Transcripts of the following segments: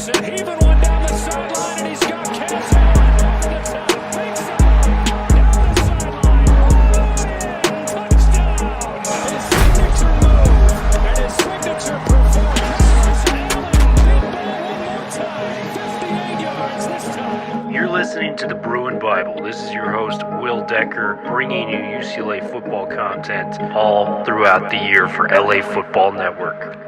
Anderson heaving one down the sideline, and he's got Cass Allen over the top. Big side, down the sideline. Touchdown. His signature move and his signature performance. Allen, big ball one more time. 58 yards this time. You're listening to the Bruin Bible. This is your host, Will Decker, bringing you UCLA football content all throughout the year for LA Football Network.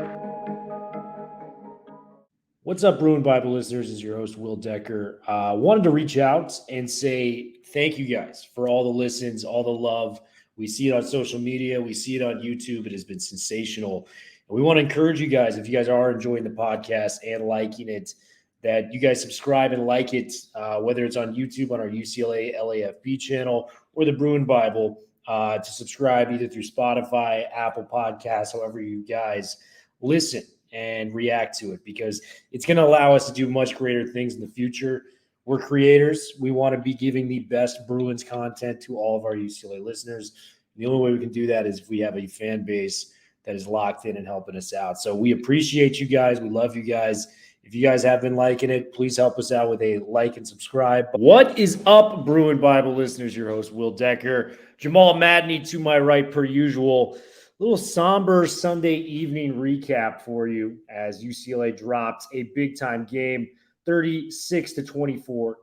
What's up, Bruin Bible listeners? This is your host, Will Decker. Wanted to reach out and say thank you guys for all the listens, all the love. We see it on social media. We see it on YouTube. It has been sensational. And we want to encourage you guys, if you guys are enjoying the podcast and liking it, that you guys subscribe and like it, whether it's on YouTube on our UCLA LAFB channel or the Bruin Bible, to subscribe either through Spotify, Apple Podcasts, however you guys listen and react to it, because it's going to allow us to do much greater things in the future. We're creators. We want to be giving the best Bruins content to all of our UCLA listeners. And the only way we can do that is if we have a fan base that is locked in and helping us out. So we appreciate you guys. We love you guys. If you guys have been liking it, please help us out with a like and subscribe. What is up, Bruin Bible listeners? Your host, Will Decker. Jamal Madney to my right, per usual. Little somber Sunday evening recap for you as UCLA dropped a big-time game, 36-24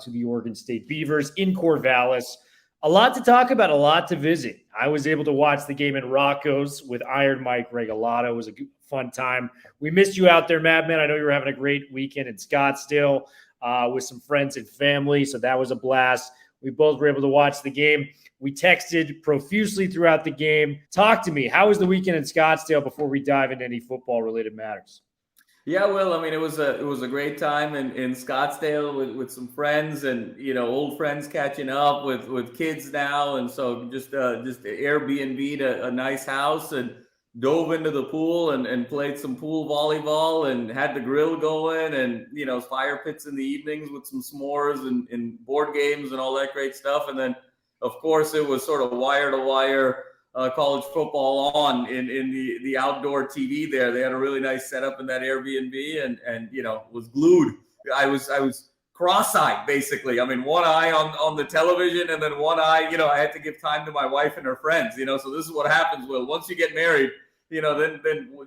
to the Oregon State Beavers in Corvallis. A lot to talk about, a lot to visit. I was able to watch the game in Rocco's with Iron Mike Regalado. It was a fun time. We missed you out there, Madman. I know you were having a great weekend in Scottsdale with some friends and family, so that was a blast. We both were able to watch the game. We texted profusely throughout the game. Talk to me. How was the weekend in Scottsdale before we dive into any football-related matters? Yeah, Will, I mean, it was a great time in Scottsdale with some friends and, old friends catching up with kids now. And so just Airbnb'd a nice house and dove into the pool and played some pool volleyball and had the grill going and, fire pits in the evenings with some s'mores and board games and all that great stuff. And then, of course, it was sort of wire-to-wire college football on in the outdoor TV there. They had a really nice setup in that Airbnb and was glued. I was cross-eyed, basically. I mean, one eye on the television and then one eye, I had to give time to my wife and her friends, so this is what happens, Will. Once you get married, then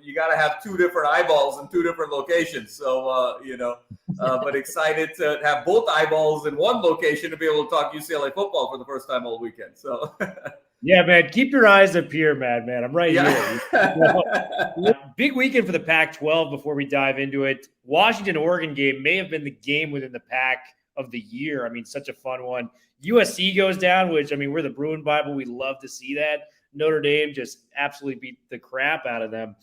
you got to have two different eyeballs in two different locations. So, but excited to have both eyeballs in one location to be able to talk UCLA football for the first time all weekend. So, yeah, man, keep your eyes up here, man. I'm right here. Big weekend for the Pac-12 before we dive into it. Washington-Oregon game may have been the game within the Pac of the year. I mean, such a fun one. USC goes down, which, I mean, we're the Bruin Bible. We love to see that. Notre Dame just absolutely beat the crap out of them.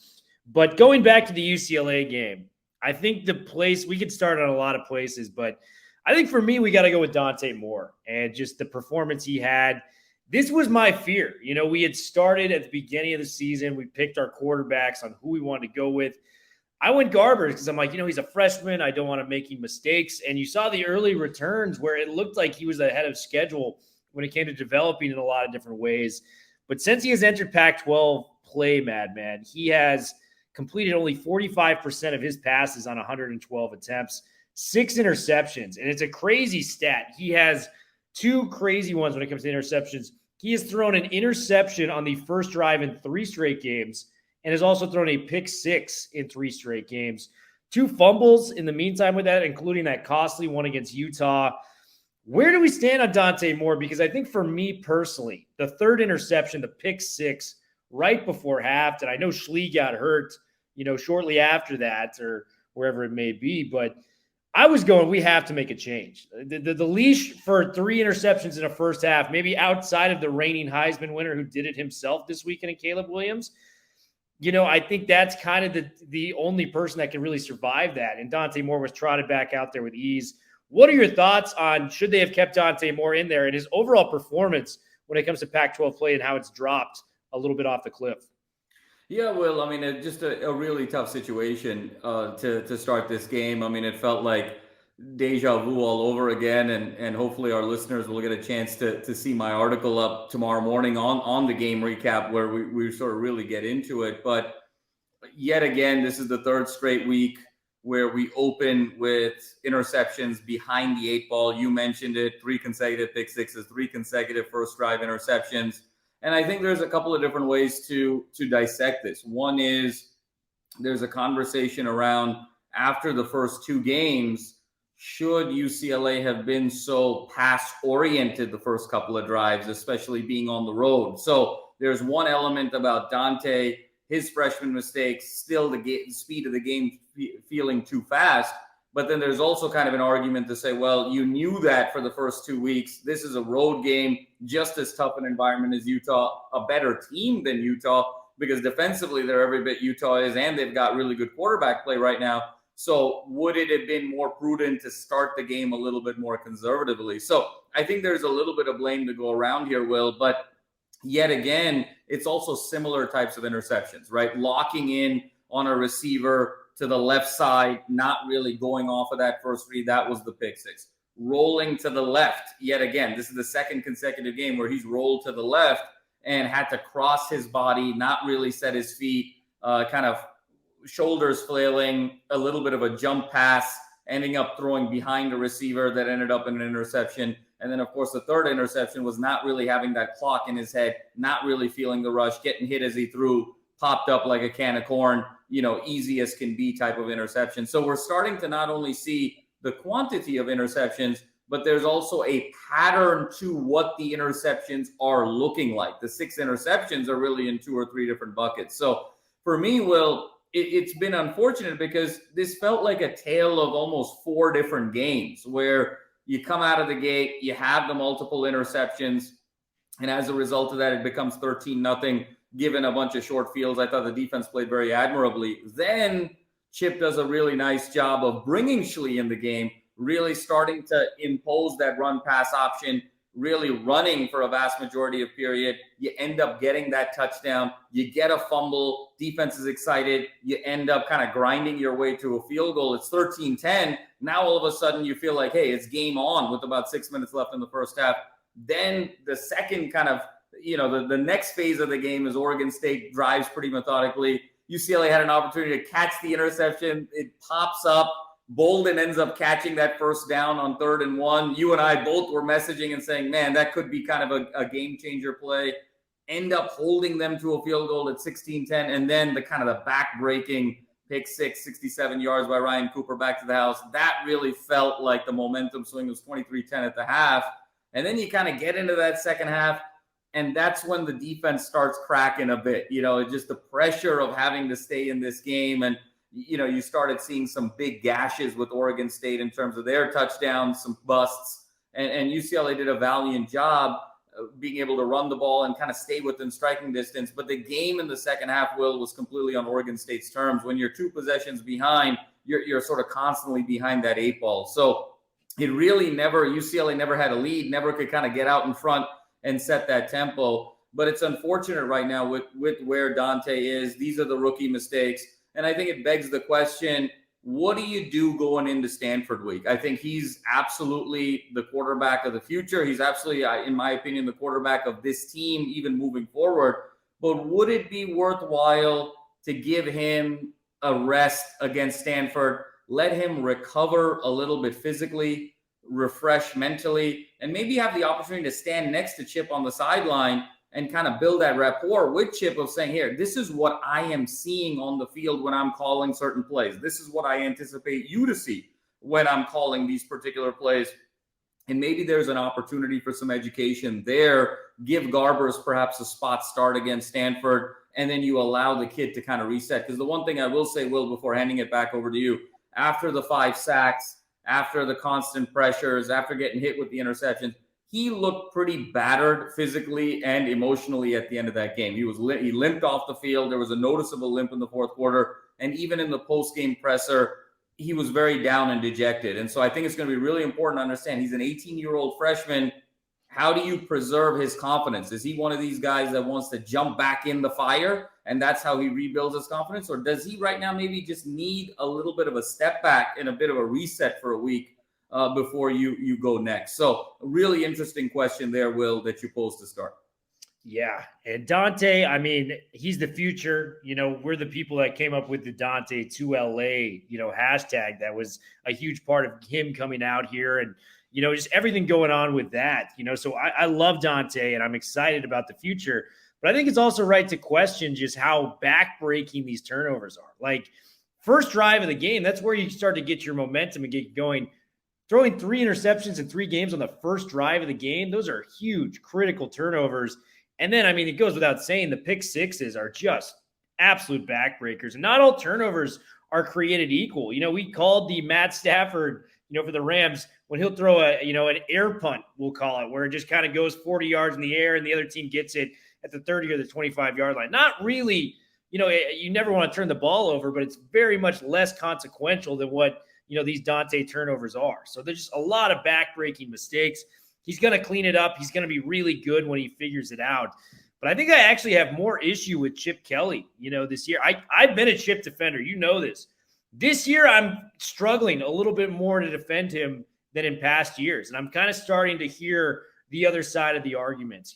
But going back to the UCLA game, I think the place – we could start on a lot of places, but I think for me, we got to go with Dante Moore and just the performance he had. This was my fear. We had started at the beginning of the season. We picked our quarterbacks on who we wanted to go with. I went Garbers because I'm like, he's a freshman. I don't want to make mistakes. And you saw the early returns where it looked like he was ahead of schedule when it came to developing in a lot of different ways. But since he has entered Pac-12 play, Madman, he has completed only 45% of his passes on 112 attempts, 6 interceptions. And it's a crazy stat. He has two crazy ones when it comes to interceptions. He has thrown an interception on the first drive in 3 straight games and has also thrown a pick 6 in 3 straight games. 2 fumbles in the meantime with that, including that costly one against Utah. Where do we stand on Dante Moore? Because I think for me personally, the third interception, the pick 6, right before half, and I know Schlee got hurt, shortly after that or wherever it may be, but I was going, we have to make a change. The leash for 3 interceptions in a first half, maybe outside of the reigning Heisman winner who did it himself this weekend in Caleb Williams, I think that's kind of the only person that can really survive that. And Dante Moore was trotted back out there with ease. What are your thoughts on should they have kept Dante Moore in there and his overall performance when it comes to Pac-12 play and how it's dropped a little bit off the cliff? Yeah, Will, I mean, just a really tough situation to start this game. I mean, it felt like deja vu all over again, and hopefully our listeners will get a chance to see my article up tomorrow morning on the game recap where we sort of really get into it. But yet again, this is the third straight week where we open with interceptions behind the 8 ball. You mentioned it, 3 consecutive pick sixes, 3 consecutive first drive interceptions. And I think there's a couple of different ways to dissect this. One is there's a conversation around after the first 2 games, should UCLA have been so pass-oriented the first couple of drives, especially being on the road? So there's one element about Dante, his freshman mistakes, still the speed of the game feeling too fast. But then there's also kind of an argument to say, well, you knew that for the first 2 weeks. This is a road game, just as tough an environment as Utah, a better team than Utah, because defensively they're every bit Utah is, and they've got really good quarterback play right now. So would it have been more prudent to start the game a little bit more conservatively? So I think there's a little bit of blame to go around here, Will, but yet again, it's also similar types of interceptions, right? Locking in on a receiver to the left side, not really going off of that first read. That was the pick six. Rolling to the left, yet again, this is the second consecutive game where he's rolled to the left and had to cross his body, not really set his feet, kind of shoulders flailing, a little bit of a jump pass, ending up throwing behind a receiver that ended up in an interception. And then, of course, the third interception was not really having that clock in his head, not really feeling the rush, getting hit as he threw, popped up like a can of corn, easy as can be type of interception. So we're starting to not only see the quantity of interceptions, but there's also a pattern to what the interceptions are looking like. The 6 interceptions are really in 2 or 3 different buckets. So for me, Will, it's been unfortunate because this felt like a tale of almost 4 different games where you come out of the gate, you have the multiple interceptions, and as a result of that, it becomes 13-0, given a bunch of short fields. I thought the defense played very admirably. Then Chip does a really nice job of bringing Schley in the game, really starting to impose that run-pass option, really running for a vast majority of period. You end up getting that touchdown. You get a fumble. Defense is excited. You end up kind of grinding your way to a field goal. It's 13-10. Now all of a sudden you feel like, hey, it's game on with about 6 minutes left in the first half. Then the second kind of, the next phase of the game is Oregon State drives pretty methodically. UCLA had an opportunity to catch the interception. It pops up. Bolden ends up catching that first down on 3rd and 1. You and I both were messaging and saying, man, that could be kind of a game changer play. End up holding them to a field goal at 16-10. And then the kind of the back-breaking pick 6, 67 yards by Ryan Cooper back to the house. That really felt like the momentum swing was 23-10 at the half. And then you kind of get into that second half, and that's when the defense starts cracking a bit. Just the pressure of having to stay in this game. And you started seeing some big gashes with Oregon State in terms of their touchdowns, some busts, and UCLA did a valiant job being able to run the ball and kind of stay within striking distance. But the game in the second half, Will, was completely on Oregon State's terms. When you're 2 possessions behind, you're sort of constantly behind that 8 ball. So it really UCLA never had a lead, never could kind of get out in front and set that tempo. But it's unfortunate right now with where Dante is. These are the rookie mistakes. And I think it begs the question, what do you do going into Stanford week? I think he's absolutely the quarterback of the future. He's absolutely, in my opinion, the quarterback of this team, even moving forward. But would it be worthwhile to give him a rest against Stanford, let him recover a little bit physically, refresh mentally, and maybe have the opportunity to stand next to Chip on the sideline and kind of build that rapport with Chip of saying, here, this is what I am seeing on the field when I'm calling certain plays. This is what I anticipate you to see when I'm calling these particular plays. And maybe there's an opportunity for some education there. Give Garbers perhaps a spot start against Stanford, and then you allow the kid to kind of reset. Because the one thing I will say, Will, before handing it back over to you, after the 5 sacks, after the constant pressures, after getting hit with the interceptions, he looked pretty battered physically and emotionally at the end of that game. He limped off the field. There was a noticeable limp in the fourth quarter. And even in the post-game presser, he was very down and dejected. And so I think it's going to be really important to understand he's an 18-year-old freshman. How do you preserve his confidence? Is he one of these guys that wants to jump back in the fire and that's how he rebuilds his confidence? Or does he right now maybe just need a little bit of a step back and a bit of a reset for a week before you go next? So a really interesting question there, Will, that you posed to start. Yeah. And Dante, I mean, he's the future. We're the people that came up with the Dante to LA, hashtag. That was a huge part of him coming out here and, just everything going on with that, So I love Dante and I'm excited about the future. But I think it's also right to question just how backbreaking these turnovers are. Like, first drive of the game, that's where you start to get your momentum and get going. Throwing 3 interceptions in 3 games on the first drive of the game, those are huge, critical turnovers. And then, I mean, it goes without saying, the pick sixes are just absolute backbreakers. And not all turnovers are created equal. We called the Matt Stafford, for the Rams, when he'll throw an air punt, we'll call it, where it just kind of goes 40 yards in the air and the other team gets it at the 30 or the 25-yard line. Not really, you never want to turn the ball over, but it's very much less consequential than what, these Dante turnovers are. So there's just a lot of backbreaking mistakes. He's going to clean it up. He's going to be really good when he figures it out. But I think I actually have more issue with Chip Kelly, this year. I've been a Chip defender. This. This year, I'm struggling a little bit more to defend him than in past years. And I'm kind of starting to hear the other side of the arguments,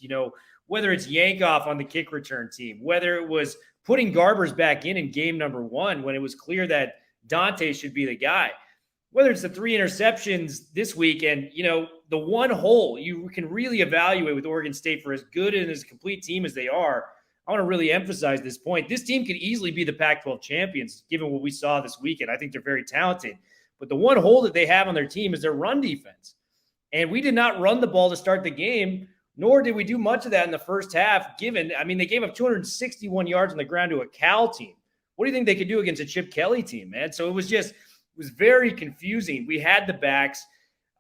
whether it's Yankoff on the kick return team, whether it was putting Garbers back in game number 1 when it was clear that Dante should be the guy, whether it's the 3 interceptions this week and, the one hole you can really evaluate with Oregon State for as good and as complete team as they are. I want to really emphasize this point. This team could easily be the Pac-12 champions, given what we saw this weekend. I think they're very talented. But the one hole that they have on their team is their run defense. And we did not run the ball to start the game, nor did we do much of that in the first half, they gave up 261 yards on the ground to a Cal team. What do you think they could do against a Chip Kelly team, man? So it was very confusing. We had the backs.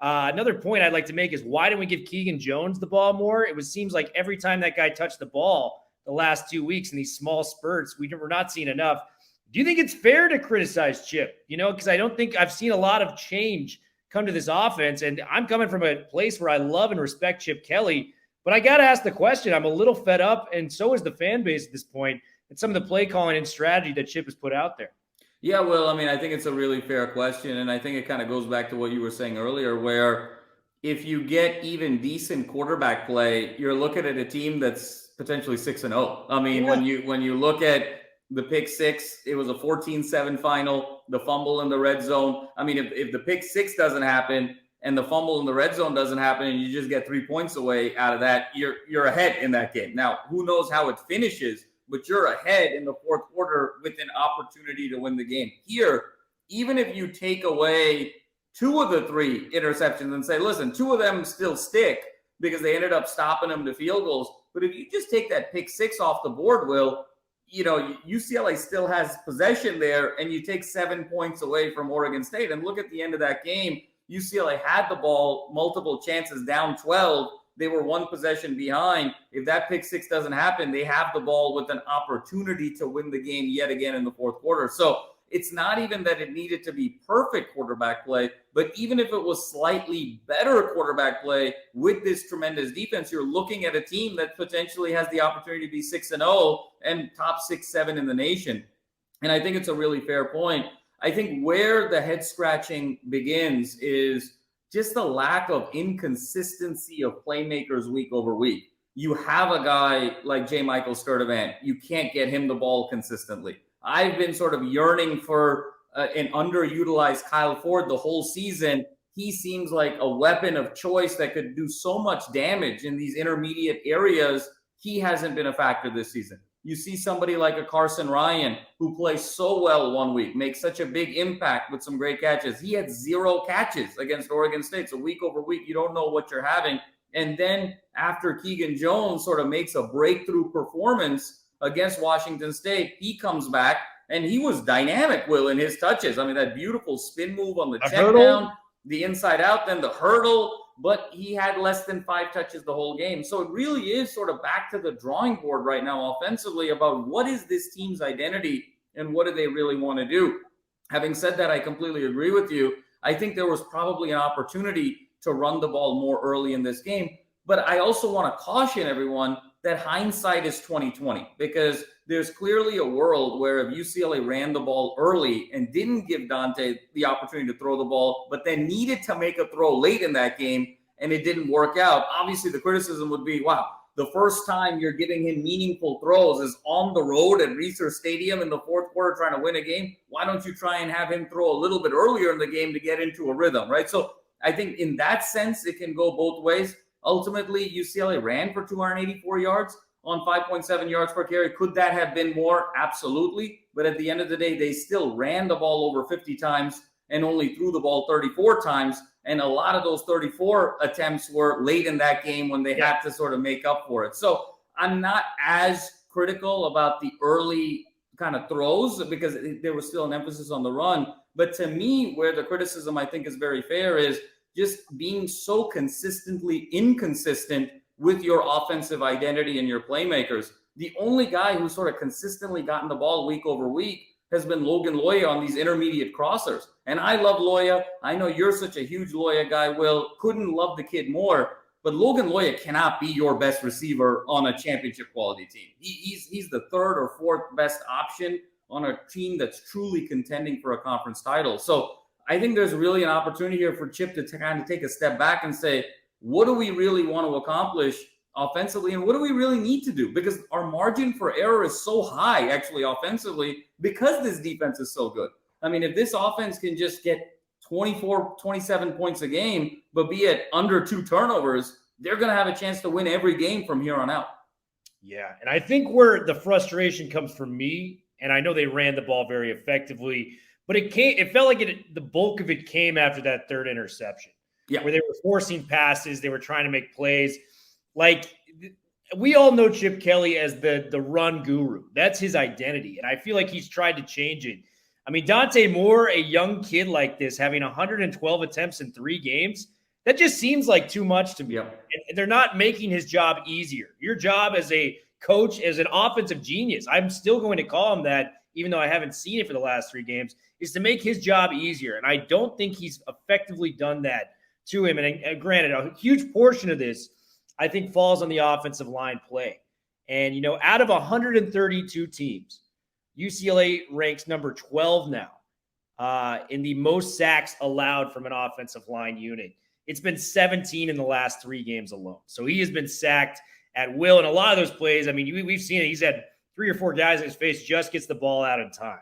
Another point I'd like to make is, why didn't we give Keegan Jones the ball more? Seems like every time that guy touched the ball the last 2 weeks in these small spurts, we're not seeing enough. Do you think it's fair to criticize Chip? Because I don't think I've seen a lot of change come to this offense. And I'm coming from a place where I love and respect Chip Kelly, but I got to ask the question. I'm a little fed up, and so is the fan base at this point, and some of the play calling and strategy that Chip has put out there. Yeah, well, I think it's a really fair question, and I think it kind of goes back to what you were saying earlier, where if you get even decent quarterback play, you're looking at a team that's potentially 6-0. When you look at the pick six, it was a 14-7 final, the fumble in the red zone. If the pick six doesn't happen and the fumble in the red zone doesn't happen and you just get 3 points away out of that, you're ahead in that game. Now, who knows how it finishes, but you're ahead in the fourth quarter with an opportunity to win the game. Here, even if you take away 2 of the 3 interceptions and say, listen, 2 of them still stick because they ended up stopping them to field goals. But if you just take that pick six off the board, Will, UCLA still has possession there, and you take 7 points away from Oregon State. And look at the end of that game. UCLA had the ball, multiple chances, down 12. They were 1 possession behind. If that pick six doesn't happen, they have the ball with an opportunity to win the game yet again in the fourth quarter. So it's not even that it needed to be perfect quarterback play, but even if it was slightly better quarterback play with this tremendous defense, you're looking at a team that potentially has the opportunity to be 6-0 and top 6-7 in the nation. And I think it's a really fair point. I think where the head scratching begins is just the lack of inconsistency of playmakers week over week. You have a guy like J. Michael Sturdivant. You can't get him the ball consistently. I've been sort of yearning for an underutilized Kyle Ford the whole season. He seems like a weapon of choice that could do so much damage in these intermediate areas. He hasn't been a factor this season. You see somebody like a Carson Ryan who plays so well one week, makes such a big impact with some great catches. He had 0 catches against Oregon State. So week over week, you don't know what you're having. And then after Keegan Jones sort of makes a breakthrough performance against Washington State, he comes back and he was dynamic, Will, in his touches. That beautiful spin move on the check down, the inside out, then the hurdle. But he had less than 5 touches the whole game. So it really is sort of back to the drawing board right now offensively about what is this team's identity and what do they really want to do. Having said that, I completely agree with you. I think there was probably an opportunity to run the ball more early in this game. But I also want to caution everyone that hindsight is 20/20, because there's clearly a world where if UCLA ran the ball early and didn't give Dante the opportunity to throw the ball, but then needed to make a throw late in that game and it didn't work out, obviously the criticism would be, wow, the first time you're giving him meaningful throws is on the road at Reser Stadium in the fourth quarter trying to win a game. Why don't you try and have him throw a little bit earlier in the game to get into a rhythm, right? So I think in that sense, it can go both ways. Ultimately, UCLA ran for 284 yards on 5.7 yards per carry. Could that have been more? Absolutely. But at the end of the day, they still ran the ball over 50 times and only threw the ball 34 times. And a lot of those 34 attempts were late in that game when they had to sort of make up for it. So I'm not as critical about the early kind of throws because there was still an emphasis on the run. But to me, where the criticism I think is very fair is just being so consistently inconsistent with your offensive identity and your playmakers. The only guy who's sort of consistently gotten the ball week over week has been Logan Loya on these intermediate crossers. And I love Loya. I know you're such a huge Loya guy, Will. Couldn't love the kid more. But Logan Loya cannot be your best receiver on a championship quality team. He's the third or fourth best option on a team that's truly contending for a conference title. So I think there's really an opportunity here for Chip to kind of take a step back and say, what do we really want to accomplish offensively, and what do we really need to do? Because our margin for error is so high, actually, offensively, because this defense is so good. I mean, if this offense can just get 24, 27 points a game, but be at under 2 turnovers, they're going to have a chance to win every game from here on out. Yeah, and I think where the frustration comes from me, and I know they ran the ball very effectively, but it felt like the bulk of it came after that third interception. Yeah, where they were forcing passes, they were trying to make plays. Like, we all know Chip Kelly as the run guru. That's his identity, and I feel like he's tried to change it. I mean, Dante Moore, a young kid like this, having 112 attempts in 3 games, that just seems like too much to me. Yeah. And they're not making his job easier. Your job as a coach, as an offensive genius, I'm still going to call him that, even though I haven't seen it for the last 3 games, is to make his job easier. And I don't think he's effectively done that to him. And granted, a huge portion of this, I think, falls on the offensive line play. And, you know, out of 132 teams, UCLA ranks number 12 now in the most sacks allowed from an offensive line unit. It's been 17 in the last 3 games alone. So he has been sacked at will. And a lot of those plays, I mean, we've seen it. He's had 3 or 4 guys in his face, just gets the ball out in time.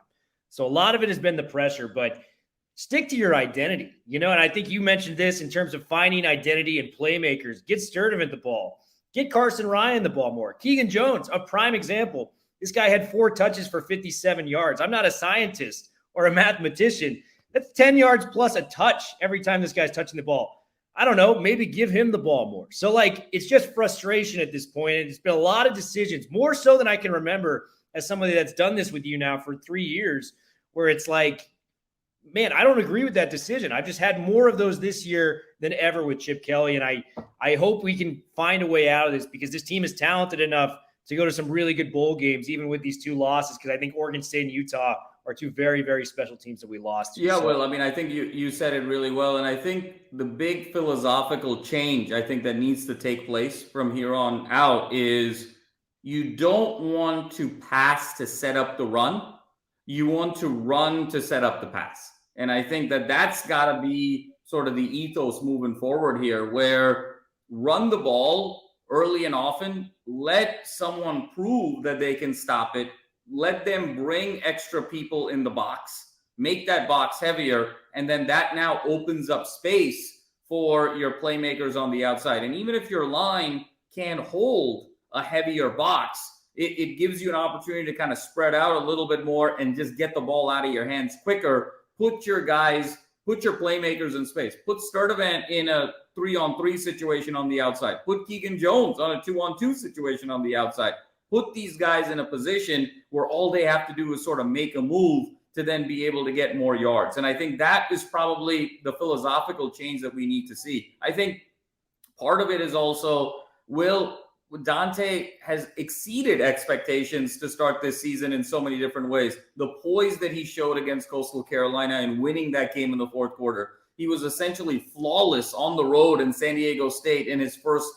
So a lot of it has been the pressure, but stick to your identity, you know, and I think you mentioned this in terms of finding identity and playmakers. Get Sturdivant the ball. Get Carson Ryan the ball more. Keegan Jones, a prime example. This guy had 4 touches for 57 yards. I'm not a scientist or a mathematician. That's 10 yards plus a touch every time this guy's touching the ball. I don't know, maybe give him the ball more. So, like, it's just frustration at this point. It's been a lot of decisions, more so than I can remember as somebody that's done this with you now for 3 years, where it's like, man, I don't agree with that decision. I've just had more of those this year than ever with Chip Kelly, and I hope we can find a way out of this because this team is talented enough to go to some really good bowl games, even with these 2 losses, because I think Oregon State and Utah are 2 very, very special teams that we lost to. Yeah, well, I mean, I think you said it really well, and I think the big philosophical change I think that needs to take place from here on out is you don't want to pass to set up the run. You want to run to set up the pass. And I think that that's got to be sort of the ethos moving forward here, where run the ball early and often, let someone prove that they can stop it, let them bring extra people in the box, make that box heavier, and then that now opens up space for your playmakers on the outside. And even if your line can't hold a heavier box, it gives you an opportunity to kind of spread out a little bit more and just get the ball out of your hands quicker. Put your playmakers in space. Put Sturdivant in a 3-on-3 situation on the outside. Put Keegan Jones on a 2-on-2 situation on the outside. Put these guys in a position where all they have to do is sort of make a move to then be able to get more yards. And I think that is probably the philosophical change that we need to see. I think part of it is also, Dante has exceeded expectations to start this season in so many different ways. The poise that he showed against Coastal Carolina and winning that game in the fourth quarter. He was essentially flawless on the road in San Diego State in his first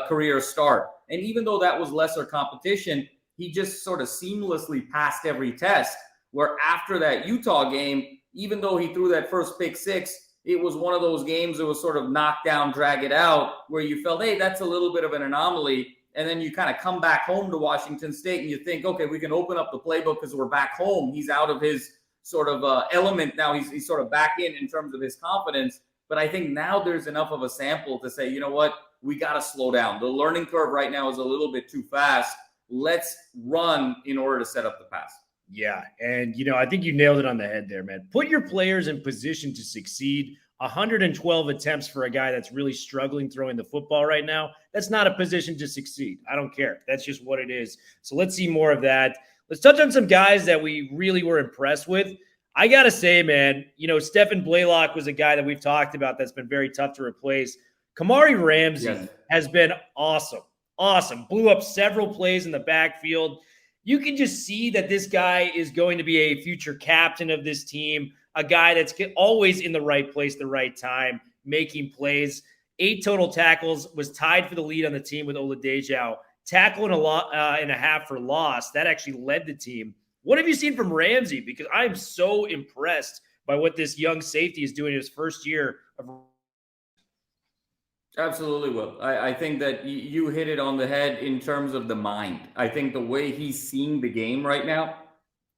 career start. And even though that was lesser competition, he just sort of seamlessly passed every test, where after that Utah game, even though he threw that first pick 6, it was one of those games that was sort of knock down, drag it out, where you felt, hey, that's a little bit of an anomaly. and then you kind of come back home to Washington State and you think, okay, we can open up the playbook because we're back home. He's out of his sort of element now. He's sort of back in terms of his confidence. But I think now there's enough of a sample to say, you know what, we got to slow down. The learning curve right now is a little bit too fast. Let's run in order to set up the pass. Yeah. And, I think you nailed it on the head there, man. Put your players in position to succeed. 112 attempts for a guy that's really struggling throwing the football right now. That's not a position to succeed. I don't care. That's just what it is. So let's see more of that. Let's touch on some guys that we really were impressed with. I got to say, man, Stephen Blaylock was a guy that we've talked about that's been very tough to replace. Kamari Ramsey has been awesome. Awesome. Blew up several plays in the backfield. You can just see that this guy is going to be a future captain of this team, a guy that's always in the right place, the right time, making plays. 8 total tackles, was tied for the lead on the team with Oladejo. Tackle and a half for loss. That actually led the team. What have you seen from Ramsey? Because I'm so impressed by what this young safety is doing in his first year of. Absolutely, Will. I think that you hit it on the head in terms of the mind. I think the way he's seeing the game right now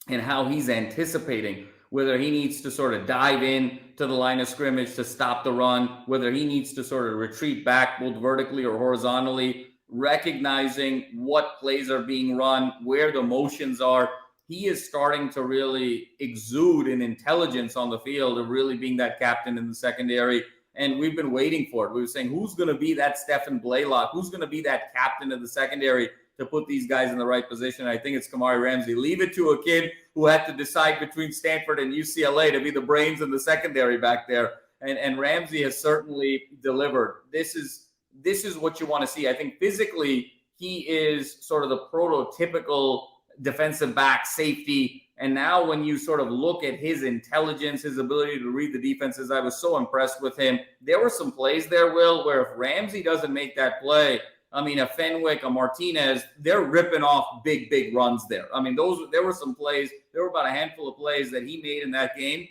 and how he's anticipating whether he needs to sort of dive in to the line of scrimmage to stop the run, whether he needs to sort of retreat back both vertically or horizontally, recognizing what plays are being run, where the motions are. He is starting to really exude an intelligence on the field of really being that captain in the secondary. And we've been waiting for it. We were saying, who's going to be that Stephen Blaylock? Who's going to be that captain of the secondary to put these guys in the right position? I think it's Kamari Ramsey. Leave it to a kid who had to decide between Stanford and UCLA to be the brains in the secondary back there. And Ramsey has certainly delivered. This is what you want to see. I think physically, he is sort of the prototypical defensive back safety. And now when you sort of look at his intelligence, his ability to read the defenses, I was so impressed with him. There were some plays there, Will, where if Ramsey doesn't make that play, I mean, a Fenwick, a Martinez, they're ripping off big runs there. I mean, there were some plays. There were about a handful of plays that he made in that game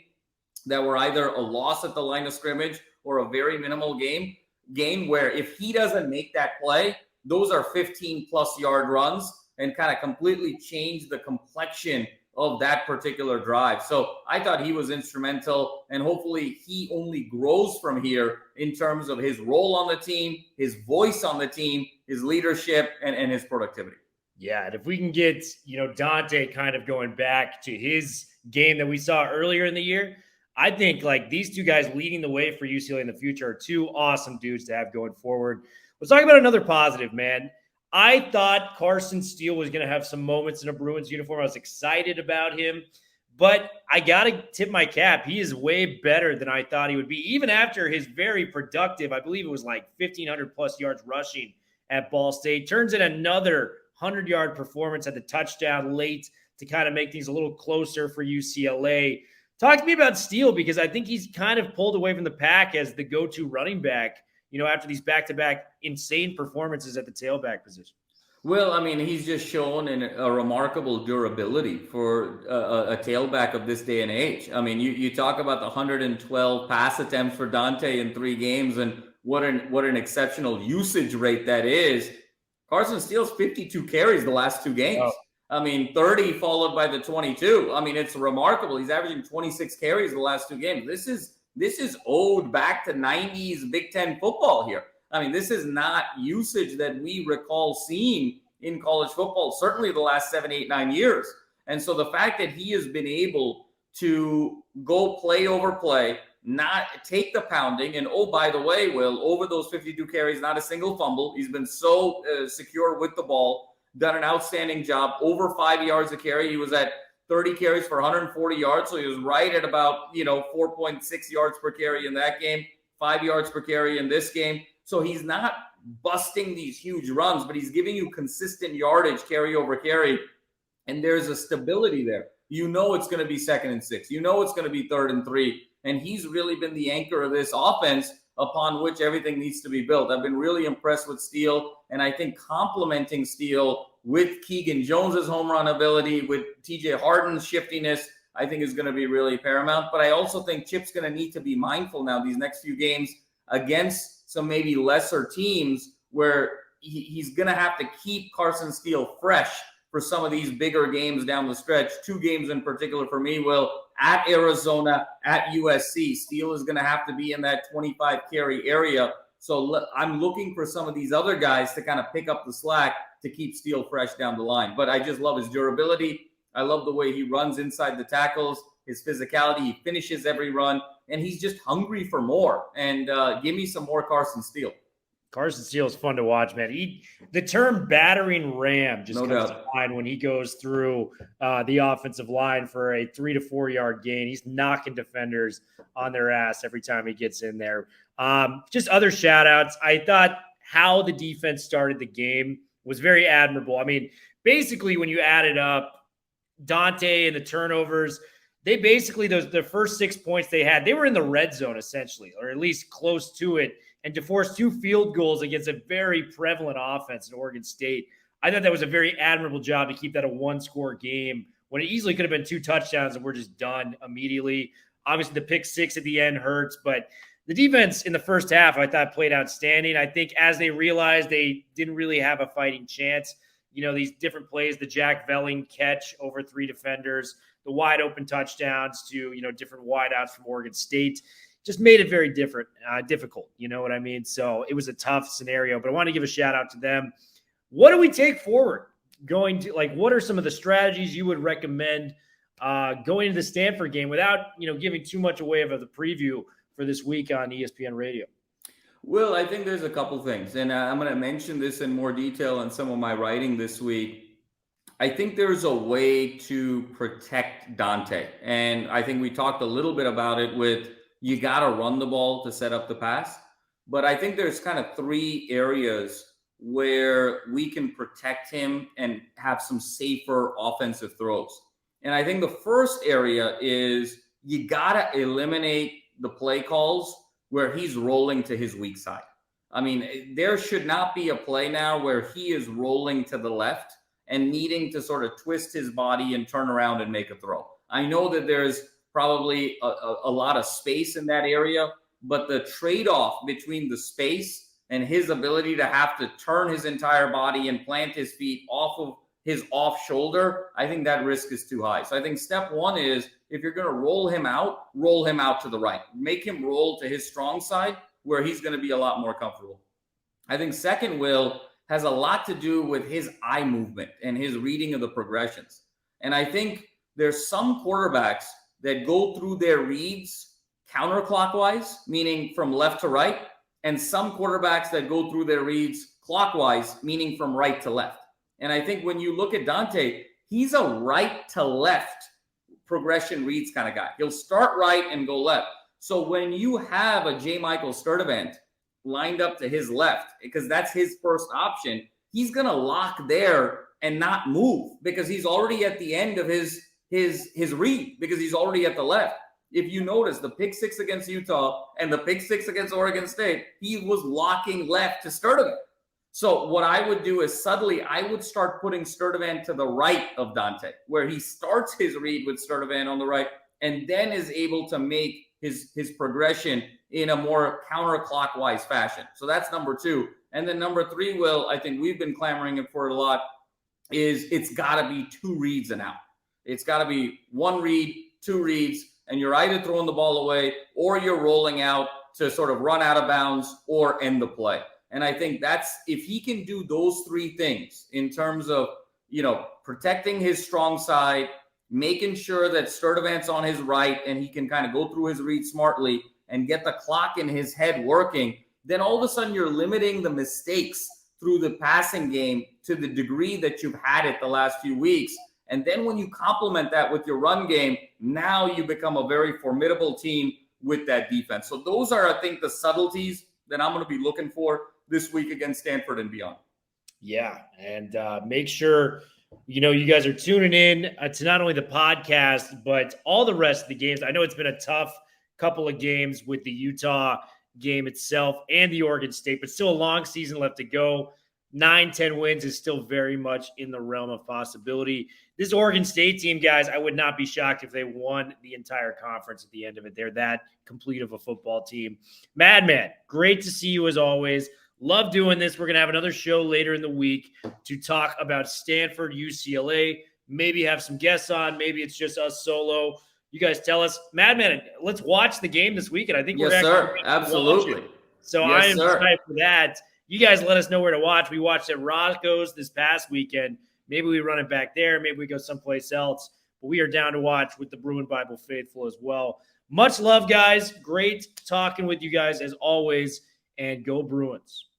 that were either a loss at the line of scrimmage or a very minimal game where if he doesn't make that play, those are 15-plus yard runs and kind of completely change the complexion of that particular drive. So I thought he was instrumental, and hopefully he only grows from here in terms of his role on the team, his voice on the team, his leadership, and his productivity. Yeah, and if we can get, Dante kind of going back to his game that we saw earlier in the year, I think like these two guys leading the way for UCLA in the future are two awesome dudes to have going forward. Let's talk about another positive, man. I thought Carson Steele was going to have some moments in a Bruins uniform. I was excited about him, but I got to tip my cap. He is way better than I thought he would be, even after his very productive, I believe it was like 1,500 plus yards rushing at Ball State. Turns in another 100-yard performance at the touchdown late to kind of make things a little closer for UCLA. Talk to me about Steele, because I think he's kind of pulled away from the pack as the go-to running back, after these back-to-back insane performances at the tailback position. Well, I mean, he's just shown a remarkable durability for a tailback of this day and age. I mean, you talk about the 112 pass attempts for Dante in 3 games and what an exceptional usage rate that is. Carson Steele's 52 carries the last 2 games. Oh. I mean, 30 followed by the 22. I mean, it's remarkable. He's averaging 26 carries the last 2 games. This is owed back to 90s Big Ten football here. I mean, this is not usage that we recall seeing in college football, certainly the last 7, 8, 9 years. And so the fact that he has been able to go play over play, not take the pounding, and oh, by the way, Will, over those 52 carries, not a single fumble. He's been so secure with the ball, done an outstanding job, over 5 yards a carry. He was at 30 carries for 140 yards. So he was right at about, 4.6 yards per carry in that game, 5 yards per carry in this game. So he's not busting these huge runs, but he's giving you consistent yardage, carry over carry. And there's a stability there. It's going to be 2nd and 6. It's going to be 3rd and 3. And he's really been the anchor of this offense upon which everything needs to be built. I've been really impressed with Steele. And I think complementing Steele with Keegan Jones's home run ability, with TJ Harden's shiftiness, I think is going to be really paramount. But I also think Chip's going to need to be mindful now these next few games against some maybe lesser teams where he's going to have to keep Carson Steele fresh for some of these bigger games down the stretch. 2 games in particular for me, Will, at Arizona, at USC. Steele is going to have to be in that 25 carry area. So I'm looking for some of these other guys to kind of pick up the slack to keep Steele fresh down the line. But I just love his durability. I love the way he runs inside the tackles, his physicality. He finishes every run, and he's just hungry for more. And give me some more Carson Steele. Carson Steele is fun to watch, man. The term battering ram just comes to mind when he goes through the offensive line for a 3 to 4 yard gain. He's knocking defenders on their ass every time he gets in there. Just other shout outs. I thought how the defense started the game was very admirable. I mean, basically when you added up Dante and the turnovers, they basically, the first 6 points they had, they were in the red zone essentially, or at least close to it. And to force 2 field goals against a very prevalent offense in Oregon State, I thought that was a very admirable job to keep that a 1-score game when it easily could have been 2 touchdowns and we're just done immediately. Obviously, the pick 6 at the end hurts, but the defense in the first half I thought played outstanding. I think as they realized they didn't really have a fighting chance, these different plays, the Jack Velling catch over 3 defenders, the wide open touchdowns to, different wideouts from Oregon State, just made it very difficult. You know what I mean? So it was a tough scenario, but I want to give a shout out to them. What do we take forward what are some of the strategies you would recommend going into the Stanford game without, giving too much away of the preview for this week on ESPN Radio? Well, I think there's a couple things, and I'm going to mention this in more detail in some of my writing this week. I think there's a way to protect Dante, and I think we talked a little bit about it with you got to run the ball to set up the pass. But I think there's kind of 3 areas where we can protect him and have some safer offensive throws. And I think the first area is you got to eliminate the play calls where he's rolling to his weak side. I mean, there should not be a play now where he is rolling to the left and needing to sort of twist his body and turn around and make a throw. I know that there's probably a lot of space in that area, but the trade-off between the space and his ability to have to turn his entire body and plant his feet off of his off shoulder, I think that risk is too high. So I think step 1 is if you're going to roll him out to the right. Make him roll to his strong side where he's going to be a lot more comfortable. I think second, Will, has a lot to do with his eye movement and his reading of the progressions. And I think there's some quarterbacks that go through their reads counterclockwise, meaning from left to right, and some quarterbacks that go through their reads clockwise, meaning from right to left. And I think when you look at Dante, he's a right to left progression reads kind of guy. He'll start right and go left. So when you have a J. Michael Sturdivant lined up to his left, because that's his first option, he's going to lock there and not move because he's already at the end of his read, because he's already at the left. If you notice the pick 6 against Utah and the pick 6 against Oregon State, he was locking left to Sturdivant. So what I would do is subtly, I would start putting Sturdivant to the right of Dante, where he starts his read with Sturdivant on the right and then is able to make his progression in a more counterclockwise fashion. So that's number 2. And then number 3, Will, I think we've been clamoring for it a lot, is it's got to be 2 reads and out. It's got to be 1 read, 2 reads, and you're either throwing the ball away or you're rolling out to sort of run out of bounds or end the play. And I think that's, if he can do those 3 things in terms of, protecting his strong side, making sure that Sturdivant's on his right and he can kind of go through his read smartly and get the clock in his head working, then all of a sudden you're limiting the mistakes through the passing game to the degree that you've had it the last few weeks. And then when you complement that with your run game, now you become a very formidable team with that defense. So those are, I think, the subtleties that I'm going to be looking for this week against Stanford and beyond. Yeah, and make sure, you guys are tuning in to not only the podcast, but all the rest of the games. I know it's been a tough couple of games with the Utah game itself and the Oregon State, but still a long season left to go. 9-10 wins is still very much in the realm of possibility. This Oregon State team, guys, I would not be shocked if they won the entire conference at the end of it. They're that complete of a football team. Madman, great to see you as always. Love doing this. We're going to have another show later in the week to talk about Stanford, UCLA, maybe have some guests on. Maybe it's just us solo. You guys tell us. Madman, let's watch the game this weekend. I think we're yes, sir. Absolutely. So yes, I am excited for that. You guys let us know where to watch. We watched at Rocco's this past weekend. Maybe we run it back there. Maybe we go someplace else. But we are down to watch with the Bruin Bible faithful as well. Much love, guys. Great talking with you guys as always. And go Bruins.